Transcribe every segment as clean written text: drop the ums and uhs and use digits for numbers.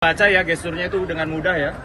Baca ya gesturnya itu dengan mudah ya,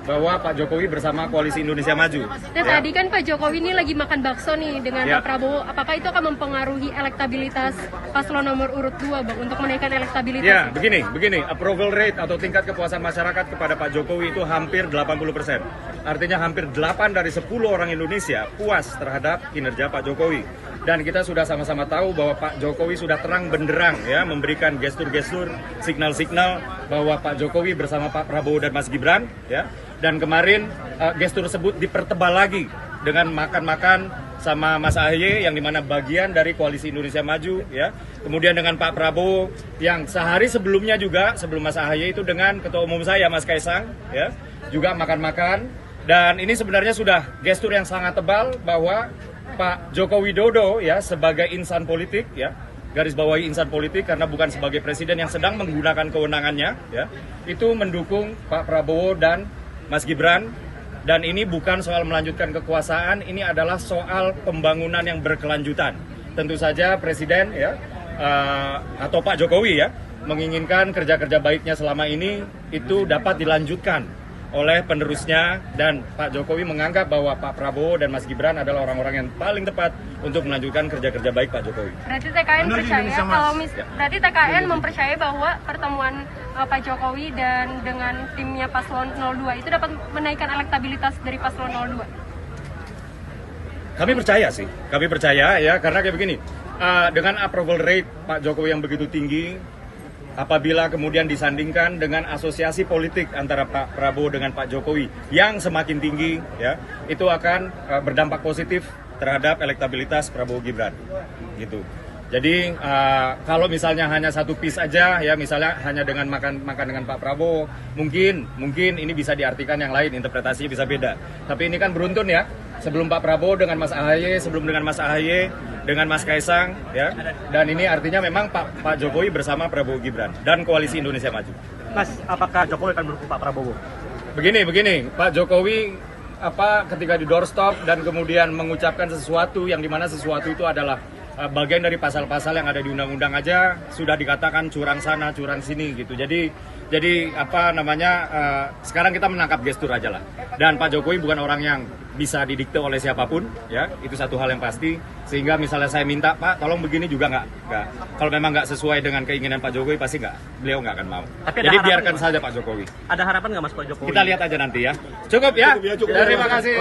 bahwa Pak Jokowi bersama Koalisi Indonesia Maju. Nah tadi kan Pak Jokowi ini lagi makan bakso nih dengan Pak Prabowo. Apakah itu akan mempengaruhi elektabilitas paslon nomor urut 2 Bang, untuk menaikkan elektabilitas? Ya, begini, approval rate atau tingkat kepuasan masyarakat kepada Pak Jokowi itu hampir 80%. Artinya hampir 8 dari 10 orang Indonesia puas terhadap kinerja Pak Jokowi. Dan kita sudah sama-sama tahu bahwa Pak Jokowi sudah terang benderang ya memberikan gestur-gestur, signal-signal bahwa Pak Jokowi bersama Pak Prabowo dan Mas Gibran ya. Dan kemarin gestur tersebut dipertebal lagi dengan makan-makan sama Mas Ahaye yang dimana bagian dari Koalisi Indonesia Maju ya. Kemudian dengan Pak Prabowo yang sehari sebelumnya juga sebelum Mas Ahaye itu dengan Ketua Umum saya Mas Kaisang ya juga makan-makan. Dan ini sebenarnya sudah gestur yang sangat tebal bahwa Pak Joko Widodo ya sebagai insan politik ya, garis bawahi insan politik karena bukan sebagai presiden yang sedang menggunakan kewenangannya ya, itu mendukung Pak Prabowo dan Mas Gibran. Dan ini bukan soal melanjutkan kekuasaan, ini adalah soal pembangunan yang berkelanjutan. Tentu saja presiden ya atau Pak Jokowi ya menginginkan kerja-kerja baiknya selama ini itu dapat dilanjutkan oleh penerusnya, dan Pak Jokowi menganggap bahwa Pak Prabowo dan Mas Gibran adalah orang-orang yang paling tepat untuk melanjutkan kerja-kerja baik Pak Jokowi. Berarti TKN percaya berarti TKN mempercayai bahwa pertemuan Pak Jokowi dan dengan timnya paslon 02 itu dapat menaikkan elektabilitas dari paslon 02. Kami percaya ya, karena kayak begini, dengan approval rate Pak Jokowi yang begitu tinggi, apabila kemudian disandingkan dengan asosiasi politik antara Pak Prabowo dengan Pak Jokowi yang semakin tinggi, ya, itu akan berdampak positif terhadap elektabilitas Prabowo Gibran, gitu. Jadi kalau misalnya hanya satu piece aja, ya, misalnya hanya dengan makan dengan Pak Prabowo, mungkin ini bisa diartikan yang lain, interpretasinya bisa beda. Tapi ini kan beruntun ya, sebelum Pak Prabowo dengan Mas Ahaye, sebelum dengan Mas Ahaye dengan Mas Kaisang, ya, dan ini artinya memang Pak Jokowi bersama Prabowo Gibran dan Koalisi Indonesia Maju. Mas, apakah Jokowi akan mendukung Pak Prabowo? Begini, Pak Jokowi ketika di doorstop dan kemudian mengucapkan sesuatu yang dimana sesuatu itu adalah bagian dari pasal-pasal yang ada di undang-undang aja sudah dikatakan curang sana, curang sini gitu. Jadi sekarang kita menangkap gestur aja lah. Dan Pak Jokowi bukan orang yang bisa didikte oleh siapapun, ya, itu satu hal yang pasti. Sehingga misalnya saya minta, Pak, tolong begini juga nggak. Kalau memang nggak sesuai dengan keinginan Pak Jokowi, pasti beliau nggak akan mau. Jadi biarkan saja Pak Jokowi. Ada harapan nggak Mas Pak Jokowi? Kita lihat aja nanti ya. Cukup ya. Terima kasih.